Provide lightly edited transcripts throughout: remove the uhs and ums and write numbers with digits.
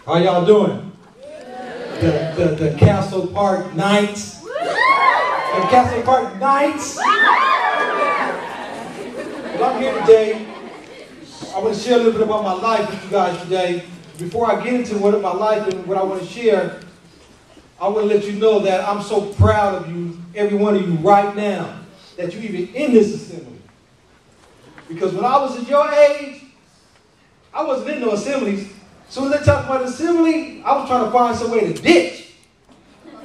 How y'all doing? The Castle Park Knights. The Castle Park Knights. Well, I'm here today. I want to share a little bit about my life with you guys today. Before I get into what my life and what I want to share, I want to let you know that I'm so proud of you, every one of you right now, that you're even in this assembly. Because when I was at your age, I wasn't in no assemblies. As soon as they talk about assembly, I was trying to find some way to ditch.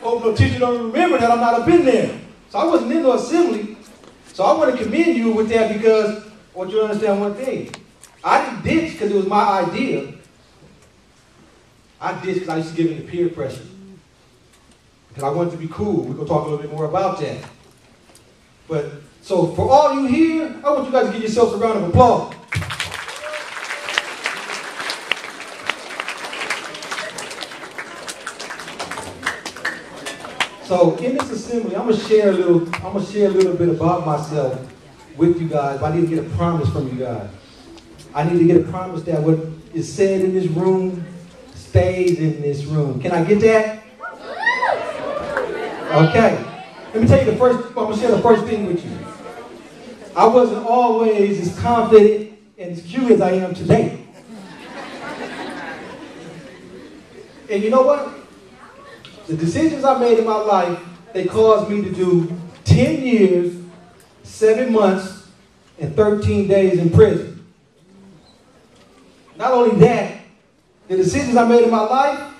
Hope no teacher don't remember that I'm not up in there. So I wasn't in no assembly. So I want to commend you with that because I want you to understand one thing. I didn't ditch because it was my idea. I ditched because I used to give in to peer pressure. Because I wanted to be cool. We're going to talk a little bit more about that. But, so for all you here, I want you guys to give yourselves a round of applause. So in this assembly, I'm gonna share a little bit about myself with you guys. But I need to get a promise from you guys. I need to get a promise that what is said in this room stays in this room. Can I get that? Okay. Let me tell you I'm gonna share the first thing with you. I wasn't always as confident and as cute as I am today. And you know what? The decisions I made in my life, they caused me to do 10 years, 7 months, and 13 days in prison. Not only that, the decisions I made in my life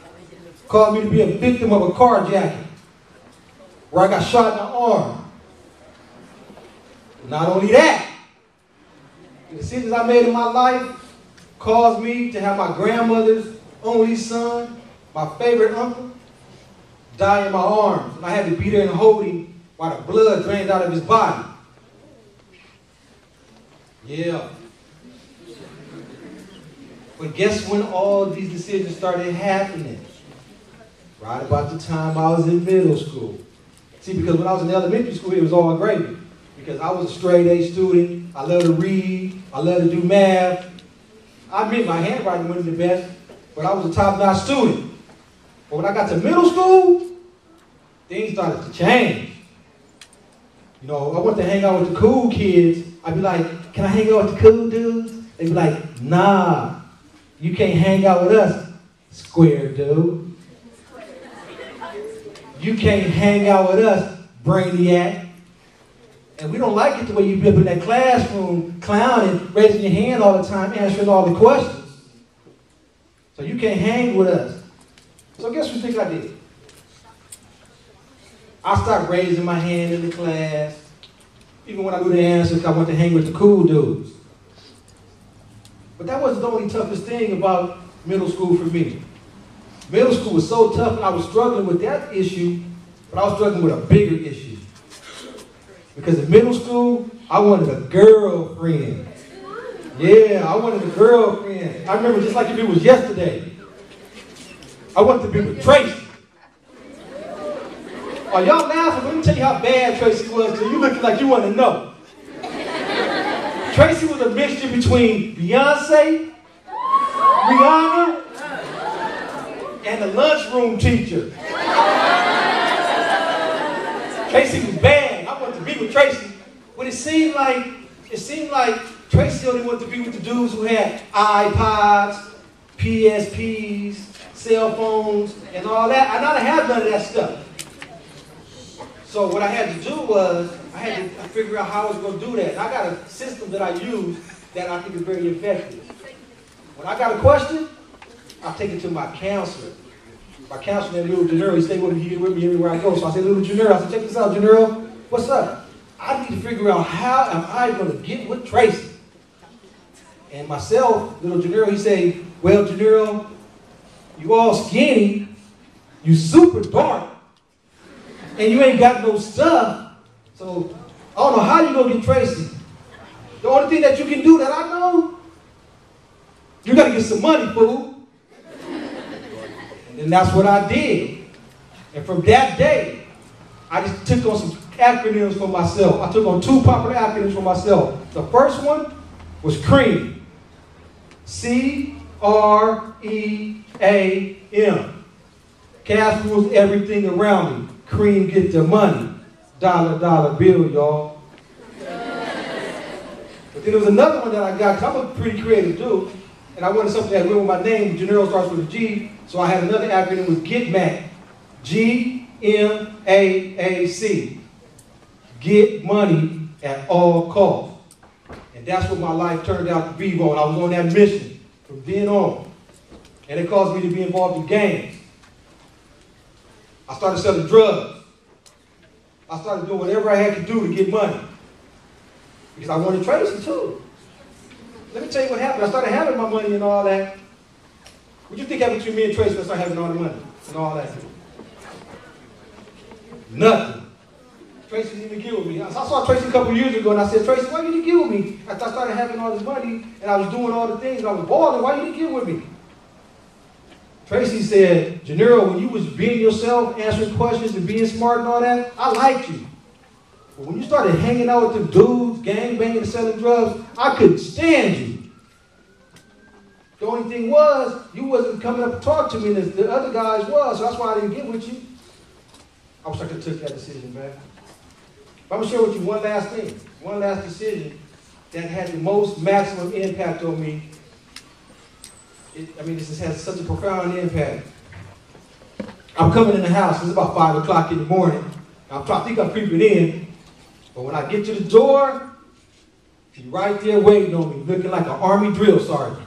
caused me to be a victim of a carjacking, where I got shot in the arm. Not only that, the decisions I made in my life caused me to have my grandmother's only son, my favorite uncle, die in my arms. And I had to be there and hold him while the blood drained out of his body. Yeah. But guess when all these decisions started happening? Right about the time I was in middle school. See, because when I was in elementary school, it was all gravy. Because I was a straight A student. I loved to read. I loved to do math. I admit my handwriting wasn't the best, but I was a top-notch student. But when I got to middle school, things started to change. You know, I wanted to hang out with the cool kids. I'd be like, can I hang out with the cool dudes? They'd be like, nah, you can't hang out with us, square dude. You can't hang out with us, brainiac. And we don't like it the way you be up in that classroom, clowning, raising your hand all the time, answering all the questions. So you can't hang with us. So guess what you think I did? I started raising my hand in the class. Even when I knew the answers, I went to hang with the cool dudes. But that wasn't the only toughest thing about middle school for me. Middle school was so tough, and I was struggling with that issue, but I was struggling with a bigger issue. Because in middle school, I wanted a girlfriend. Yeah, I wanted a girlfriend. I remember just like if it was yesterday. I wanted to be with Tracy. Are y'all laughing? Let me tell you how bad Tracy was, because you looking like you want to know. Tracy was a mixture between Beyonce, Rihanna, and the lunchroom teacher. Tracy was bad. I wanted to be with Tracy, but it seemed like Tracy only wanted to be with the dudes who had iPods, PSPs, cell phones, and all that. I not have none of that stuff. So what I had to do was, I had to figure out how I was going to do that. And I got a system that I use that I think is very effective. When I got a question, I take it to my counselor. My counselor named Little Genero, he stayed with me everywhere I go. So I said, Little Genero, I said, check this out, Genero. What's up? I need to figure out how am I going to get with Tracy. And myself, Little Genero, he said, well, Genero, you all skinny, you super dark, and you ain't got no stuff, so I don't know how you gonna get Tracy. The only thing that you can do that I know, you gotta get some money, fool. And that's what I did. And from that day, I just took on some acronyms for myself. I took on 2 popular acronyms for myself. The first one was CREAM. C-R-E-A-M. R-E-A-M. Cash rules everything around me. Cream get the money. Dollar, dollar bill, y'all. But then there was another one that I got, because I'm a pretty creative dude, and I wanted something that went with my name. Genero starts with a G, so I had another acronym with Get Mac. G-M-A-A-C. Get money at all costs. And that's what my life turned out to be on. I was on that mission from then on. And it caused me to be involved in gangs. I started selling drugs. I started doing whatever I had to do to get money. Because I wanted Tracy too. Let me tell you what happened. I started having my money and all that. What do you think happened between me and Tracy when I started having all the money and all that? Nothing. Tracy didn't even get with me. I saw Tracy a couple years ago and I said, Tracy, why you didn't get with me? After I started having all this money and I was doing all the things and I was balling, why you didn't get with me? Tracy said, Genero, when you was being yourself, answering questions and being smart and all that, I liked you. But when you started hanging out with them dudes, gang banging and selling drugs, I couldn't stand you. The only thing was, you wasn't coming up to talk to me and the other guys was, so that's why I didn't get with you. I wish I could have took that decision back. But I'm going to share with you one last thing, one last decision that had the most maximum impact on me. This has such a profound impact. I'm coming in the house, it's about 5 o'clock in the morning. I think I'm creeping in, but when I get to the door, he's right there waiting on me, looking like an army drill sergeant.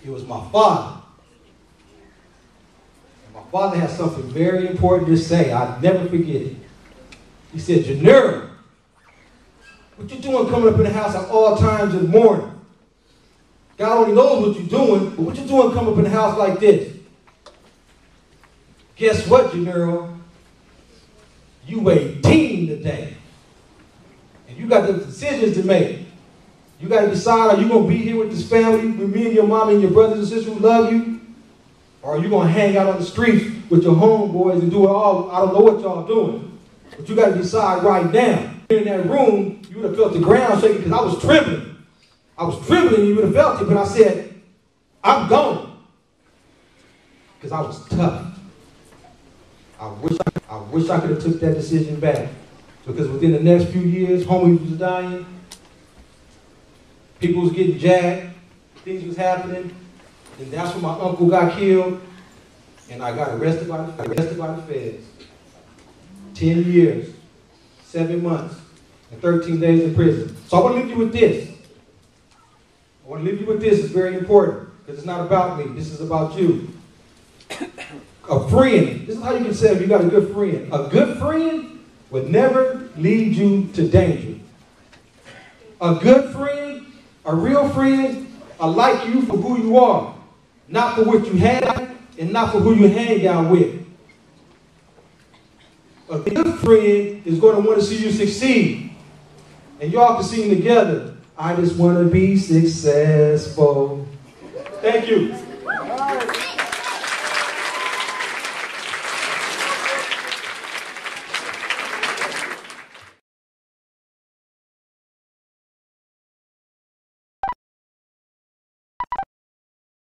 It was my father. And my father had something very important to say. I'll never forget it. He said, Genero, what you doing coming up in the house at all times in the morning? God only knows what you're doing, but what you doing coming up in the house like this? Guess what, Genero? You 18 today. And you got the decisions to make. You got to decide, are you going to be here with this family, with me and your mom and your brothers and sisters who love you? Or are you going to hang out on the streets with your homeboys and do it all? I don't know what y'all doing. But you got to decide right now. In that room, you would have felt the ground shaking because I was trembling. I was trembling and you would have felt it, but I said, I'm gone. Because I was tough. I wish I could have took that decision back. Because within the next few years, homies was dying. People was getting jacked. Things was happening. And that's when my uncle got killed. And I got arrested by the feds. 10 years, 7 months, and 13 days in prison. So I want to leave you with this. It's very important. Because it's not about me. This is about you. A friend. This is how you can say if you got a good friend. A good friend would never lead you to danger. A good friend, a real friend, are like you for who you are. Not for what you have and not for who you hang out with. A good friend is going to want to see you succeed. And y'all can sing together. I just want to be successful. Thank you.